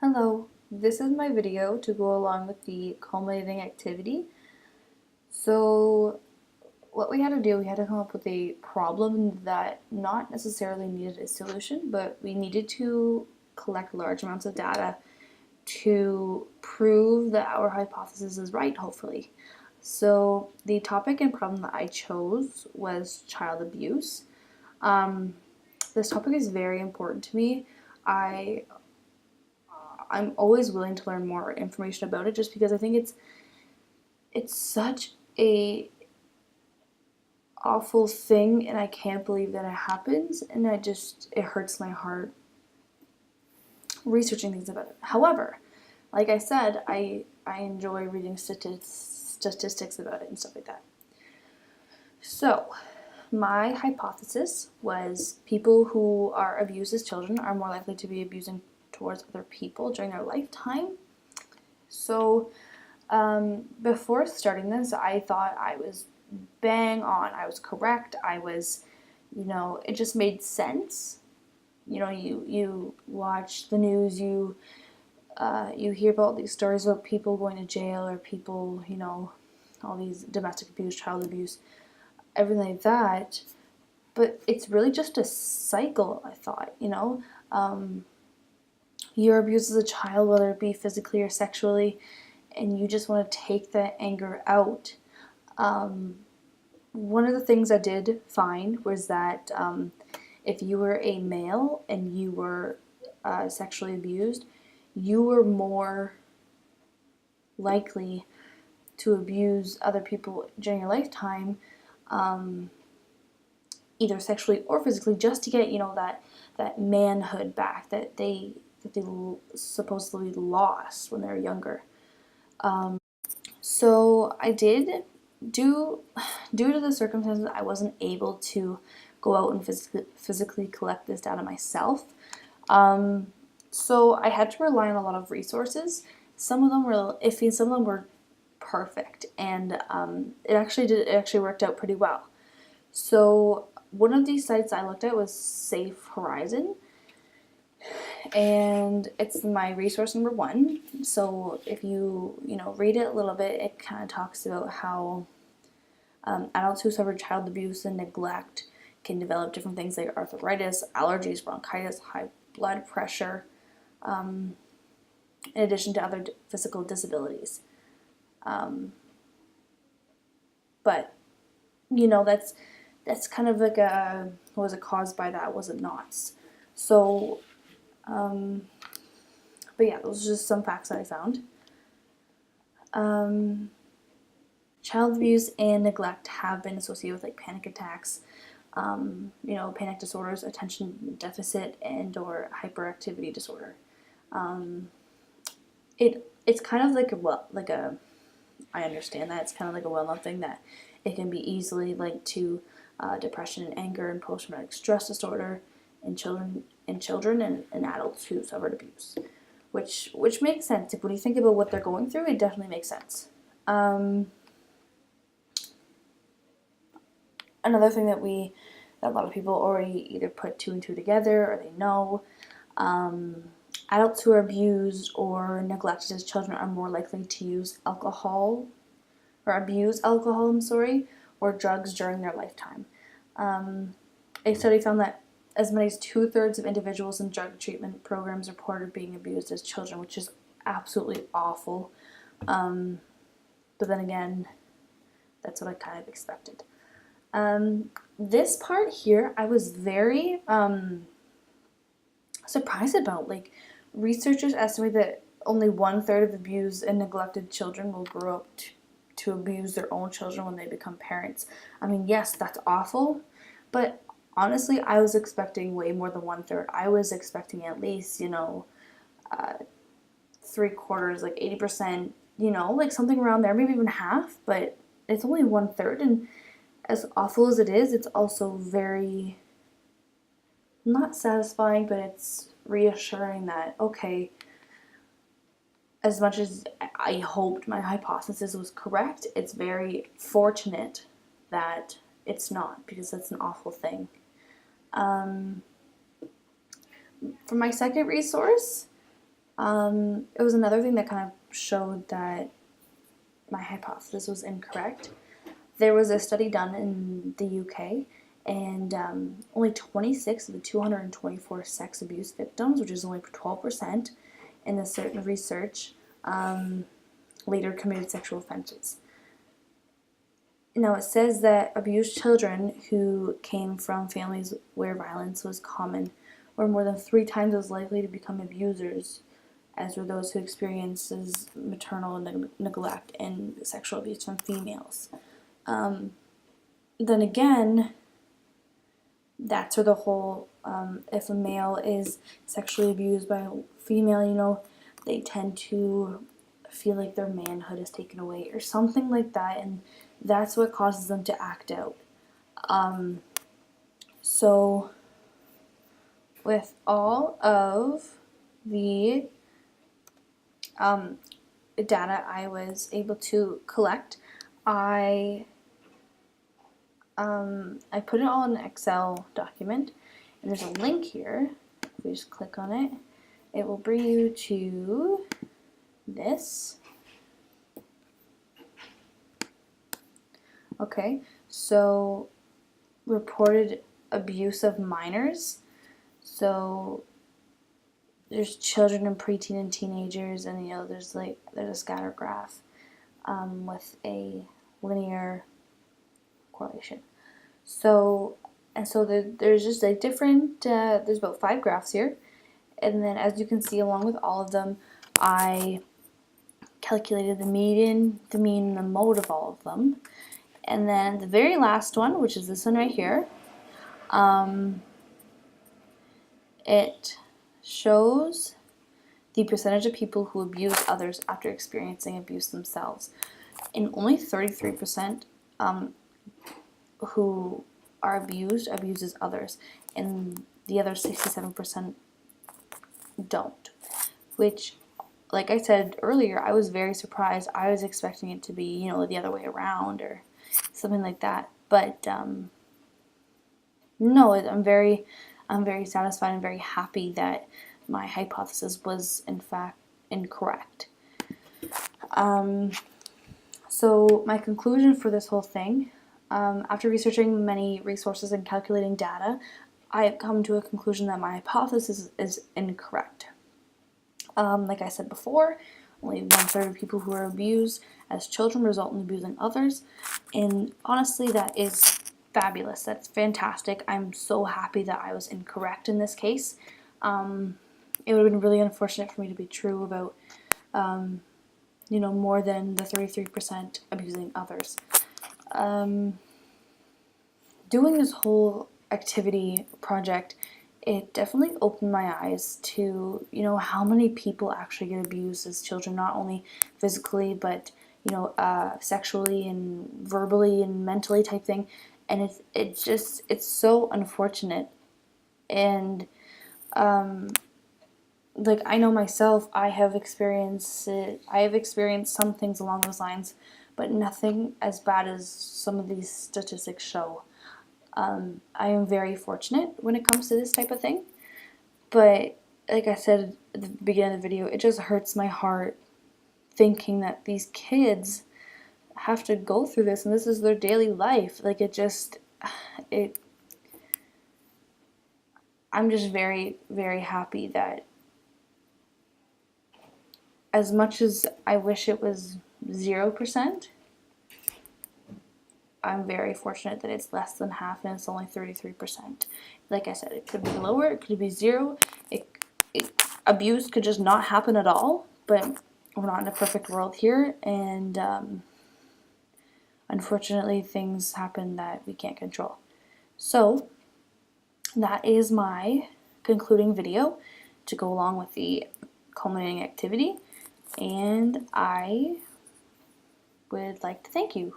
Hello, this is my video to go along with the culminating activity. So what we had to do, we had to come up with a problem that not necessarily needed a solution, but we needed to collect large amounts of data to prove that our hypothesis is right, hopefully. So the topic and problem that I chose was child abuse. This topic is very important to me. I I'm always willing to learn more information about it just because I think it's such a awful thing and I can't believe that it happens, and it hurts my heart researching things about it. However, like I said, I enjoy reading statistics about it and stuff like that. So, my hypothesis was people who are abused as children are more likely to be abusing towards other people during their lifetime. So, before starting this, I thought I was bang on. I was correct. It just made sense. You watch the news, you hear about these stories about people going to jail or people, all these domestic abuse, child abuse, everything like that. But it's really just a cycle, I thought. You're abused as a child, whether it be physically or sexually, and you just want to take that anger out. One of the things I did find was that if you were a male and you were sexually abused, you were more likely to abuse other people during your lifetime, either sexually or physically, just to get that manhood back that they supposedly lost when they were younger. So I did, due to the circumstances, I wasn't able to go out and physically collect this data myself. So I had to rely on a lot of resources. Some of them were iffy, some of them were perfect, and it actually worked out pretty well. So one of these sites I looked at was Safe Horizon, and it's my resource number one. So if you read it a little bit, it kind of talks about how adults who suffer child abuse and neglect can develop different things like arthritis, allergies, bronchitis, high blood pressure, in addition to other physical disabilities. But that's kind of like was it caused by that? Was it not? So, but yeah, those are just some facts that I found. Child abuse and neglect have been associated with like panic attacks, panic disorders, attention deficit, and or hyperactivity disorder. It's kind of like a I understand that it's kind of like a well-known thing that it can be easily linked to depression and anger and post-traumatic stress disorder in children and adults who suffered abuse, which makes sense. Like, when you think about what they're going through, it definitely makes sense. Another thing that a lot of people already either put two and two together or they know, adults who are abused or neglected as children are more likely to use alcohol or abuse alcohol, or drugs during their lifetime. A study found that as many as 2/3 of individuals in drug treatment programs reported being abused as children, which is absolutely awful. But then again, that's what I kind of expected. This part here, I was very surprised about. Like, researchers estimate that only 1/3 of abused and neglected children will grow up to abuse their own children when they become parents. I mean, yes, that's awful, but honestly, I was expecting way more than 1/3. I was expecting at least, 3/4, like 80%, like something around there, maybe even half, but it's only 1/3, and as awful as it is, it's also very not satisfying, but it's reassuring that, okay, as much as I hoped my hypothesis was correct, it's very fortunate that it's not, because that's an awful thing. For my second resource, It was another thing that kind of showed that my hypothesis was incorrect. There was a study done in the UK, and only 26 of the 224 sex abuse victims, which is only 12% in the certain research, later committed sexual offenses. Now, it says that abused children who came from families where violence was common were more than 3 times as likely to become abusers as were those who experiences maternal neglect and sexual abuse from females. Then again, that's where the whole, if a male is sexually abused by a female, they tend to feel like their manhood is taken away or something like that, and that's what causes them to act out. So with all of the data I was able to collect, I put it all in an Excel document, and there's a link here. If we just click on it, it will bring you to this. Okay, so reported abuse of minors. So there's children and preteen and teenagers, and there's a scatter graph with a linear correlation. So there's just different. There's about 5 graphs here, and then as you can see, along with all of them, I calculated the median, the mean, and the mode of all of them. And then the very last one, which is this one right here, it shows the percentage of people who abuse others after experiencing abuse themselves. And only 33% who are abuses others, and the other 67% don't. Which, like I said earlier, I was very surprised. I was expecting it to be, the other way around or something like that. But no, I'm very satisfied and very happy that my hypothesis was in fact incorrect. So my conclusion for this whole thing, after researching many resources and calculating data, I have come to a conclusion that my hypothesis is incorrect. Like I said before, only 1/3 of people who are abused as children result in abusing others, and honestly, that is fabulous. That's fantastic. I'm so happy that I was incorrect in this case. It would have been really unfortunate for me to be true about, more than the 33% abusing others. Doing this whole activity project, it definitely opened my eyes to, how many people actually get abused as children, not only physically, but, sexually and verbally and mentally type thing. And it's so unfortunate. And, I know myself, I have experienced some things along those lines, but nothing as bad as some of these statistics show. I am very fortunate when it comes to this type of thing, but like I said at the beginning of the video, it just hurts my heart thinking that these kids have to go through this and this is their daily life. I'm just very, very happy that, as much as I wish it was 0%, I'm very fortunate that it's less than half and it's only 33%. Like I said, it could be lower, it could be 0. Abuse could just not happen at all, but we're not in a perfect world here, and unfortunately things happen that we can't control. So that is my concluding video to go along with the culminating activity, and I would like to thank you.